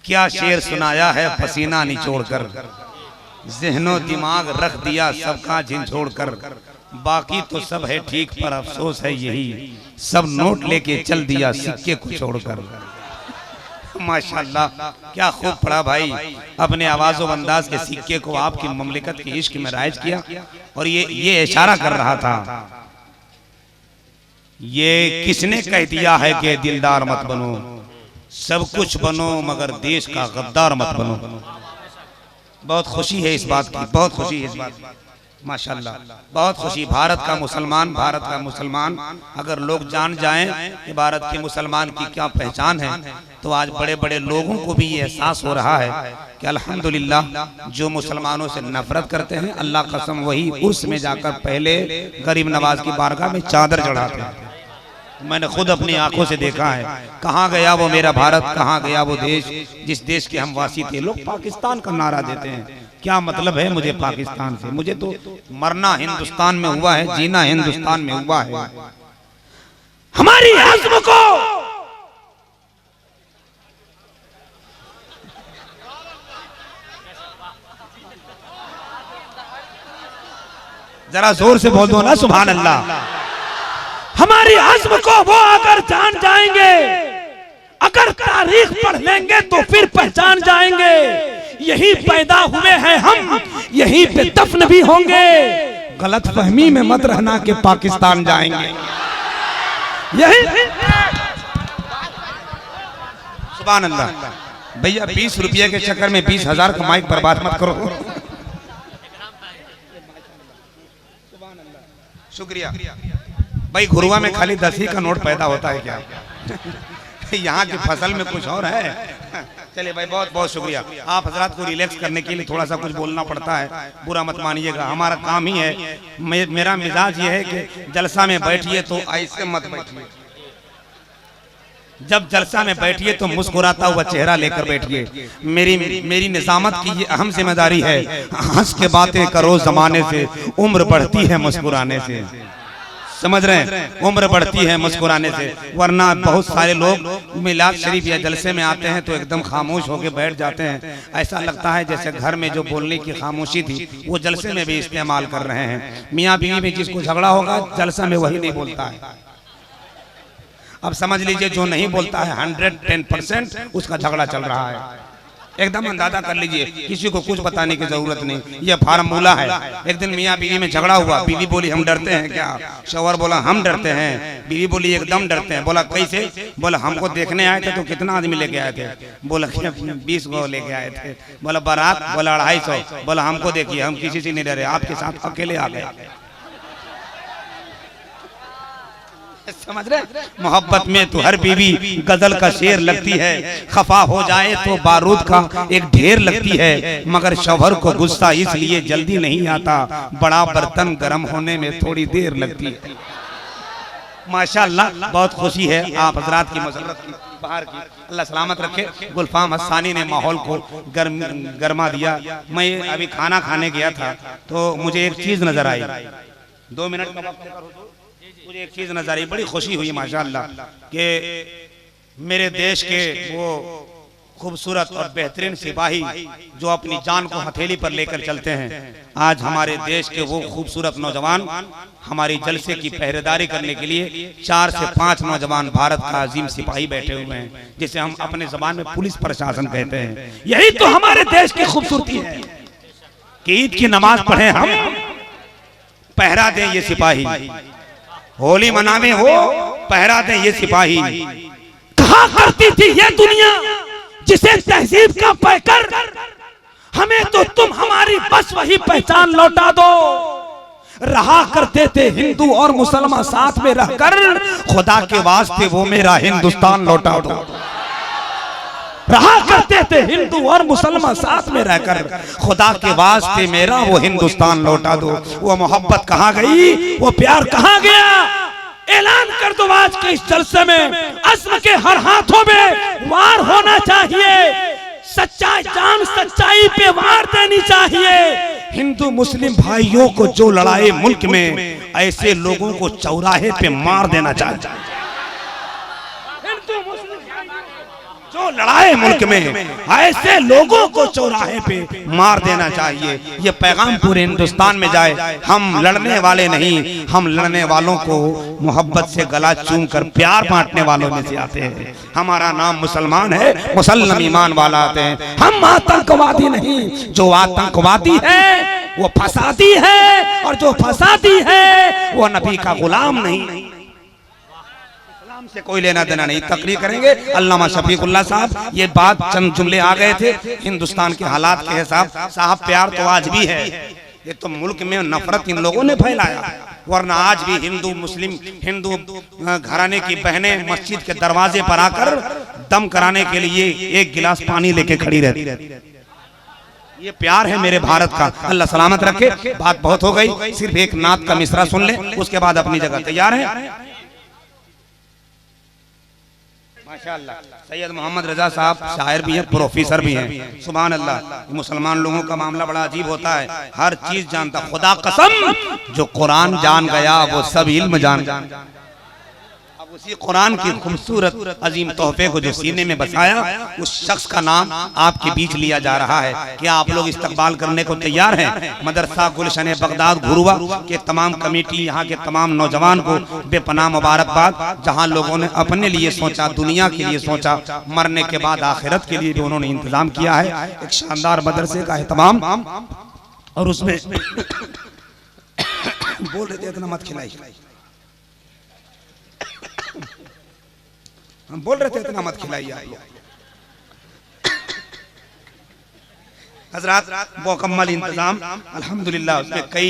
क्या शेर सुनाया है पसीना निचोड़कर, ज़हनो दिमाग रख दिया सबका झिझोड़ कर। बाकी तो सब है ठीक पर अफसोस है यही, सब नोट लेके चल दिया सिक्के को छोड़कर। माशाल्लाह क्या खूब पढ़ा भाई, अपने आवाज़ो अंदाज के सिक्के को आपकी ममलिकत के इश्क में राइज किया। और ये इशारा कर रहा था, ये किसने कह दिया है कि दिलदार मत बनो, सब कुछ बनो मगर देश का गद्दार मत बनो। बहुत खुशी है इस बात की, बहुत खुशी है इस बात की माशाल्लाह, बहुत खुशी। भारत का मुसलमान अगर लोग जान जाएं कि भारत के मुसलमान की क्या पहचान है, तो आज बड़े बड़े लोगों को भी ये एहसास हो रहा है कि अल्हम्दुलिल्लाह जो मुसलमानों से नफरत करते हैं, अल्लाह कसम वही उर्स में जाकर पहले गरीब नवाज की बारगाह में चादर चढ़ाते हैं। मैंने खुद अपनी आंखों से देखा है। कहाँ गया वो मेरा भारत, कहाँ गया वो देश जिस देश के हम वासी थे। लोग पाकिस्तान का नारा देते हैं, क्या मतलब है मुझे पाकिस्तान से? मुझे तो मरना हिंदुस्तान में हुआ है, जीना हिंदुस्तान में हुआ है। हमारी आज़म को जरा जोर से बोल दो ना सुभान अल्लाह। हमारी आज़म को वो अगर जान जाएंगे, अगर तारीख पढ़ लेंगे तो फिर पहचान जाएंगे। यही पैदा हुए हैं हम, यहीं पे दफन भी होंगे। गलत फहमी में मत रहना कि पाकिस्तान जाएंगे। यही सुभान अल्लाह। भैया 20 रुपये के चक्कर में 20,000 का माइक बर्बाद मत करो। शुक्रिया भाई। घुरुआ में खाली 10 ही का नोट पैदा होता है क्या? यहाँ की फसल में कुछ और है। चलिए भाई बहुत बहुत शुक्रिया। आप हजरात को रिलैक्स करने के लिए थोड़ा सा कुछ बोलना पड़ता है, बुरा मत मानिएगा, हमारा काम ही है। मेरा मिजाज ये है कि जलसा में बैठिए तो ऐसे मत बैठिए, जब जलसा में बैठिए तो मुस्कुराता हुआ चेहरा लेकर बैठिए। मेरी निजामत की ये अहम जिम्मेदारी है। हंस के बातें करो जमाने से, उम्र बढ़ती है मुस्कुराने से। समझ रहे हैं? उम्र बढ़ती है मुस्कुराने से। वरना बहुत सारे लोग मिलाद शरीफ या जलसे में आते हैं तो एकदम खामोश होकर बैठ जाते हैं। ऐसा लगता है जैसे घर में जो बोलने की खामोशी थी वो जलसे में भी इस्तेमाल कर रहे हैं। मियाँ बीवी में जिसको झगड़ा होगा जलसा में वही नहीं बोलता है। अब समझ लीजिए जो नहीं बोलता है 110% उसका झगड़ा चल रहा है। एकदम अंदाजा कर लीजिए, किसी को कुछ बताने की जरूरत नहीं, यह फार्मूला है। एक दिन मियाँ बीवी में झगड़ा हुआ। बीवी बोली हम डरते हैं क्या? शौहर बोला हम डरते हैं। बीवी बोली एकदम डरते हैं। बोला कैसे? बोला हमको देखने आए थे तो कितना आदमी लेके आए थे? बोला 20 गो लेके आए थे। बोला बारात? बोला 250। बोला हमको देखिए हम किसी से नहीं डरे, आपके साथ अकेले आ गए। समझ रहे? मोहब्बत में तो हर बीवी गजल का शेर लगती है, खफा हो जाए तो बारूद का एक ढेर लगती है। मगर शौहर को गुस्सा इसलिए जल्दी नहीं आता, बड़ा बर्तन गर्म होने में थोड़ी देर लगती है। माशाअल्लाह बहुत खुशी है आप हजरात की मसरत की, बाहर की। अल्लाह सलामत रखे। गुलफाम हसानी ने माहौल को गर्मा दिया। मैं अभी खाना खाने गया था तो मुझे एक चीज नजर आई। 2 मिनट का वक्त मुझे एक चीज नजर आई, बड़ी खुशी हुई माशाअल्लाह कि मेरे देश के वो खूबसूरत और बेहतरीन सिपाही जो अपनी जान को हथेली पर लेकर चलते हैं, आज हमारे देश के वो खूबसूरत नौजवान हमारी जलसे की पहरेदारी करने के लिए 4 से 5 नौजवान भारत का अजीम सिपाही बैठे हुए हैं, जिसे हम अपने जबान में पुलिस प्रशासन कहते हैं। यही तो हमारे देश की खूबसूरती है कि ईद की नमाज पढ़े हम, पहरा दें ये सिपाही, होली मनावे हो पहरा दें ये सिपाही। कहा करती थी ये दुनिया जिसे तहजीब का पैकर, हमें तो तुम हमारी बस वही पहचान लौटा दो। रहा करते थे हिंदू और मुसलमान साथ में रहकर, खुदा के वास्ते वो मेरा हिंदुस्तान लौटा दो। रहा करते थे हिंदू और मुसलमान साथ में रहकर, खुदा के वास्ते मेरा वो हिंदुस्तान लौटा दो। वो मोहब्बत कहाँ गई, वो प्यार कहाँ गया? ऐलान कर दो आज के इस जलसे में, अस्म के हर हाथों में वार होना चाहिए। सच्चाई जान सच्चाई पे वार देनी चाहिए। हिंदू मुस्लिम भाइयों को जो लड़ाए मुल्क में, ऐसे लोगों को चौराहे पे मार देना चाहिए। जो क्यों लड़ाए मुल्क में, ऐसे लोगों को चौराहे पे मार देना चाहिए। ये पैगाम पूरे हिंदुस्तान में जाए, हम लड़ने वाले नहीं, हम लड़ने वालों को मोहब्बत से गला चूम कर प्यार बांटने वालों में से आते हैं। हमारा नाम मुसलमान है, मुसल्लम ईमान वाला आते हैं। हम आतंकवादी नहीं, जो आतंकवादी है वो फसादी है, और जो फसादी है वो नबी का गुलाम नहीं। इस्लाम से कोई लेना देना नहीं। तकरीर करेंगे अल्लामा शफीकुल्लाह साहब। ये बात चंद जुमले आ गए थे हिंदुस्तान के हालात के हिसाब। साहब प्यार तो आज भी है, ये तो मुल्क में नफरत इन लोगों ने फैलाया, वरना आज भी हिंदू मुस्लिम हिंदू घराने की बहनें मस्जिद के दरवाजे पर आकर दम कराने के लिए एक गिलास पानी लेके खड़ी रहती। ये प्यार है मेरे भारत का। अल्लाह सलामत रखे। बात बहुत हो गई, सिर्फ एक नात का मिसरा सुन ले, उसके बाद अपनी जगह तैयार है। माशाअल्लाह सैयद मोहम्मद रजा साहब शायर भी हैं, प्रोफेसर भी हैं। सुभान अल्लाह। मुसलमान लोगों का मामला बड़ा अजीब होता है, हर चीज जानता। खुदा कसम जो कुरान जान गया वो सब इल्म जान। अब उसी कुरान की खूबसूरत अजीम तोहफे को जो सीने में बसाया, उस शख्स का नाम आपके बीच लिया जा रहा है। क्या आप लोग इस्तकबाल करने को तैयार हैं? मदरसा गुलशन बगदाद घुरुवा के तमाम कमेटी, यहाँ के तमाम नौजवान को बेपनाह मुबारकबाद। जहाँ लोगों ने अपने लिए सोचा, दुनिया के लिए सोचा, मरने के बाद आखिरत के लिए भी उन्होंने इंतजाम किया है। एक शानदार मदरसे का एहतमाम, और उसमें बोल रहे थे इतना मत खिलाई, हम बोल रहे थे इतना मत खिलाइए आप। हजरात मुकम्मल इंतजाम अल्हम्दुलिल्लाह। उसमें कई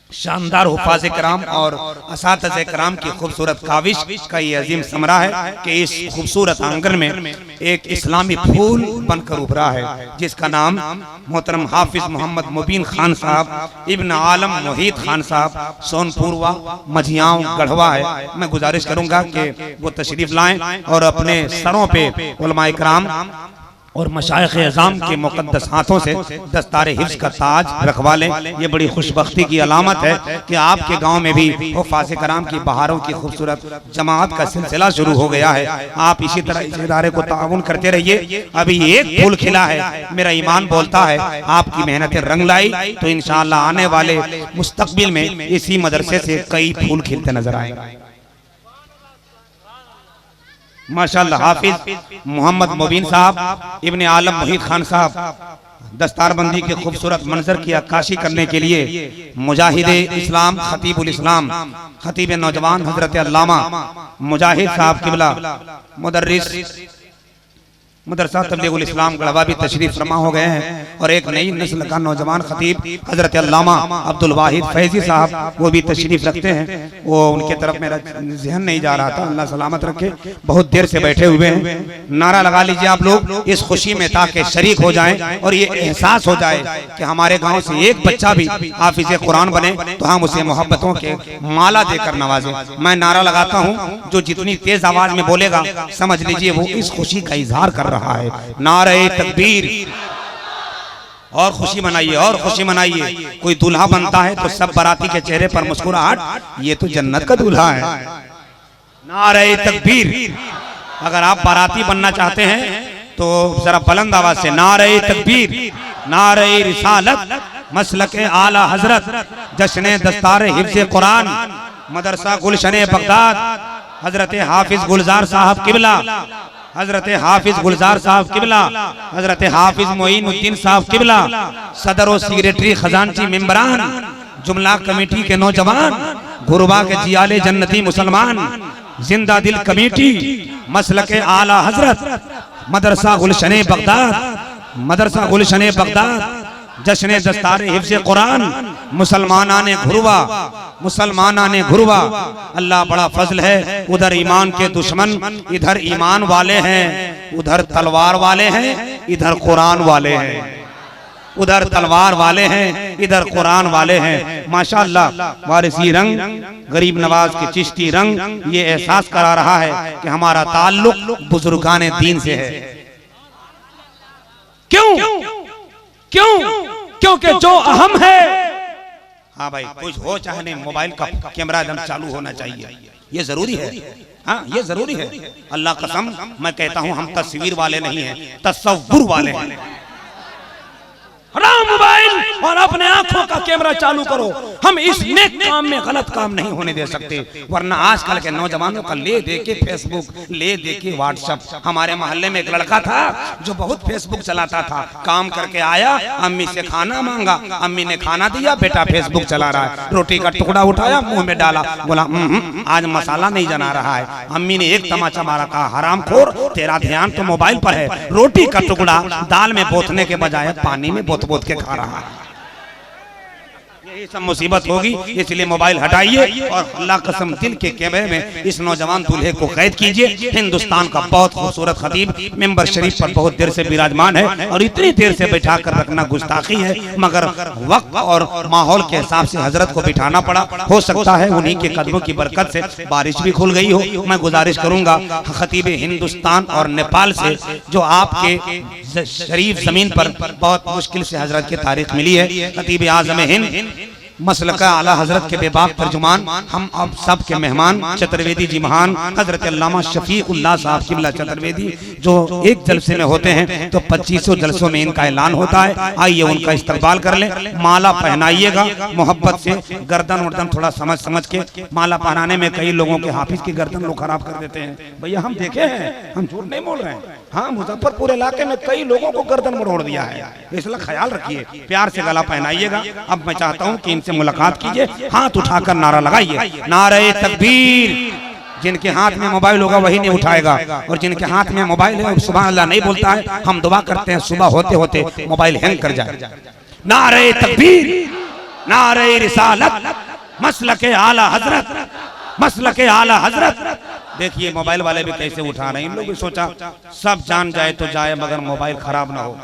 शानदार हुफ़ाज़ कराम और असातिज़े कराम की खूबसूरत काविश का ये अजीम समरा है कि इस खूबसूरत आंगन में एक इस्लामी फूल बनकर उभरा है, जिसका नाम मोहतरम हाफिज मोहम्मद मुबीन खान साहब इब्न आलम मोहित खान साहब सोनपुरवा मझियाओं गढ़वा है। मैं गुजारिश करूंगा कि वो तशरीफ लाएं और अपने सरों पे उलमाए कराम और मशाइख अज़ाम के मुक़द्दस हाथों से दस्तार हिफ्ज़ का ताज रखवा लें। ये बड़ी खुशबख्ती की अलामत है कि आपके गांव में भी हुफ़ाज़ कराम की बहारों की खूबसूरत जमात का सिलसिला शुरू हो गया है। आप इसी तरह इस इदारे को ताउन करते रहिए। अभी एक फूल खिला है, मेरा ईमान बोलता है आपकी मेहनतें रंग लाई तो इंशाअल्लाह आने वाले मुस्तक़बिल में इसी मदरसे से कई फूल खिलते नजर आएंगे। माशाअल्लाह। हाफिज मोहम्मद मुबीन साहब इब्ने आलम मोहित खान साहब दस्तारबंदी के खूबसूरत मंजर की अक्काशी करने के लिए मुजाहिदे इस्लाम खतीबुल इस्लाम खतीब नौजवान हजरत अल्लामा मुजाहिद साहब किबला मुदर्रिस मदरसा तबलीगुल इस्लाम गढ़वा भी तशरीफ फरमा हो गए हैं, और एक नई नस्ल का नौजवान खतीब हजरत अल्लामा अब्दुल वाहिद फैजी साहब वो भी तशरीफ रखते हैं। वो उनके तरफ मेरा जहन नहीं जा रहा था, अल्लाह सलामत रखे। बहुत देर से बैठे हुए हैं। नारा लगा लीजिए आप लोग इस खुशी में, ताकि शरीक हो जाएं और ये एहसास हो जाए कि हमारे गाँव से एक बच्चा भी हाफिज कुरान बने तो हम उसे मोहब्बतों के माला देकर नवाजें। मैं नारा लगाता हूँ, जो जितनी तेज आवाज में बोलेगा समझ लीजिए वो इस खुशी का इजहार कर रहा है। नारे तकबीर। और खुशी मनाइए और खुशी मनाइए। कोई दूल्हा बनता है तो सब बाराती के चेहरे पर मुस्कुराहट, ये तो जन्नत का दूल्हा है। नारे तकबीर। अगर आप बाराती बनना चाहते हैं तो जरा बुलंद आवाज से नारे तकबीर, नारे रिसालत, मसलके आला हजरत, जश्न दस्तार हिफ्ज़ कुरान, मदरसा गुलशन बगदाद, हजरत हाफिज गुलजार साहब किबला, हजरत हाफिज गुलजार साहब किबला, हजरत हाफिज मोइनुद्दीन साहब किबला, सदर और सेक्रेटरी खजानची मेंबरान, जुमला कमेटी के नौजवान, गुरुबा के जियाले जन्नती मुसलमान, जिंदा दिल कमेटी, मसलके आला हजरत, मदरसा गुलशन बगदाद, मदरसा गुलशन बगदाद, जश्न दस्तार हिफ्ज़ कुरान, मुसलमानाने घुरवा, मुसलमानाने घुरवा। अल्लाह बड़ा फजल है, उधर ईमान के दुश्मन, इधर ईमान वाले हैं, उधर तलवार वाले हैं, इधर कुरान वाले हैं। उधर तलवार वाले हैं, इधर कुरान वाले हैं। माशाअल्लाह। वारिसी रंग, गरीब नवाज के चिश्ती रंग ये एहसास करा रहा है कि हमारा ताल्लुक बुजुर्गाने दीन से है। क्यों? क्यों? क्योंकि जो अहम है, हाँ भाई कुछ हो चाहे नहीं, मोबाइल का कैमरा एकदम चालू होना चाहिए। ये जरूरी है, हाँ ये जरूरी है। अल्लाह कसम मैं कहता हूँ हम तस्वीर वाले नहीं हैं, तसव्वुर वाले हैं। हराम मोबाइल और अपने आंखों का कैमरा चालू करो। हम इस नेक काम में गलत काम नहीं होने दे सकते, वरना आजकल के नौजवानों का ले दे के फेसबुक, ले दे के व्हाट्सएप। हमारे मोहल्ले में एक लड़का था जो बहुत फेसबुक चलाता था। काम करके आया, अम्मी से खाना मांगा, अम्मी ने खाना दिया, बेटा फेसबुक चला रहा है। रोटी का टुकड़ा उठाया, मुंह में डाला, बोला आज मसाला नहीं जना रहा है। अम्मी ने एक तमाचा मारा, कहा हरामखोर तेरा ध्यान तो मोबाइल पर है। रोटी का टुकड़ा दाल में बोतने के बजाय पानी में बोत के खा रहा है। यही सब मुसीबत होगी, इसलिए मोबाइल हटाइए और अल्लाह कसम दिल के कैमरे में इस नौजवान दूल्हे को कैद कीजिए। हिंदुस्तान का बहुत खूबसूरत खतीब मिंबर शरीफ पर बहुत देर से विराजमान है और इतनी देर से बैठा कर रखना गुस्ताखी है, मगर वक्त और माहौल के हिसाब से हजरत को बिठाना पड़ा। हो सकता है उन्हीं के कदमों की बरकत से बारिश भी खुल गई हो। मैं गुजारिश करूंगा खतीब हिंदुस्तान और नेपाल से, जो आपके शरीफ जमीन पर बहुत मुश्किल से हजरत की तारीख मिली है, खतीब आज़म हिंद मसलका आला हजरत के बेबाक तर्जुमान, हम अब सब के मेहमान चतुर्वेदी जी महान हजरत अल्लामा शफीउल्लाह साहब किबला चतुर्वेदी, जो एक जलसे में होते हैं तो 2500 जलसों में इनका ऐलान होता है। आइए उनका इस्तकबाल कर लें। माला पहनाइएगा मोहब्बत से, गर्दन वर्दन थोड़ा समझ समझ के। माला पहनाने में कई लोगों के हाफिज की गर्दन लोग खराब कर देते हैं। भैया हम देखे हैं, हम झूठ नहीं बोल रहे हैं। हाँ मुजफ्फरपुर इलाके में कई लोगों को गर्दन मरोड़ दिया है, इसलिए ख्याल रखिए, प्यार से गला पहनाइएगा। अब मैं चाहता हूँ कि इनसे मुलाकात कीजिए, हाथ उठाकर नारा लगाइए, नारे तकबीर। जिनके हाथ में मोबाइल होगा वही नहीं उठाएगा, और जिनके हाथ में मोबाइल है सुबह अल्लाह नहीं बोलता है। हम दुआ करते हैं सुबह होते होते मोबाइल हैंग कर जाए। नारे तकबीर, नारे रिसालत, मसलके आला हजरत, मसलके आला हजरत। देखिए मोबाइल वाले भी कैसे उठा रहे हैं। इन लोग भी सोचा सब जान जाए तो जाए, मगर मोबाइल खराब ना हो।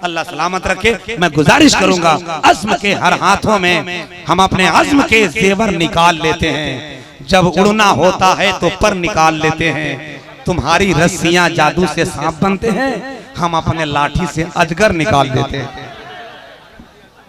अल्लाह सलामत रखे। मैं गुजारिश करूंगा अज़्म के हर हाथों में हम अपने अज़्म के जेवर निकाल लेते हैं। जब उड़ना होता है तो पर निकाल लेते हैं। तुम्हारी रस्सियां जादू से सांप बनते हैं, हम अपने लाठी से अजगर निकाल देते हैं।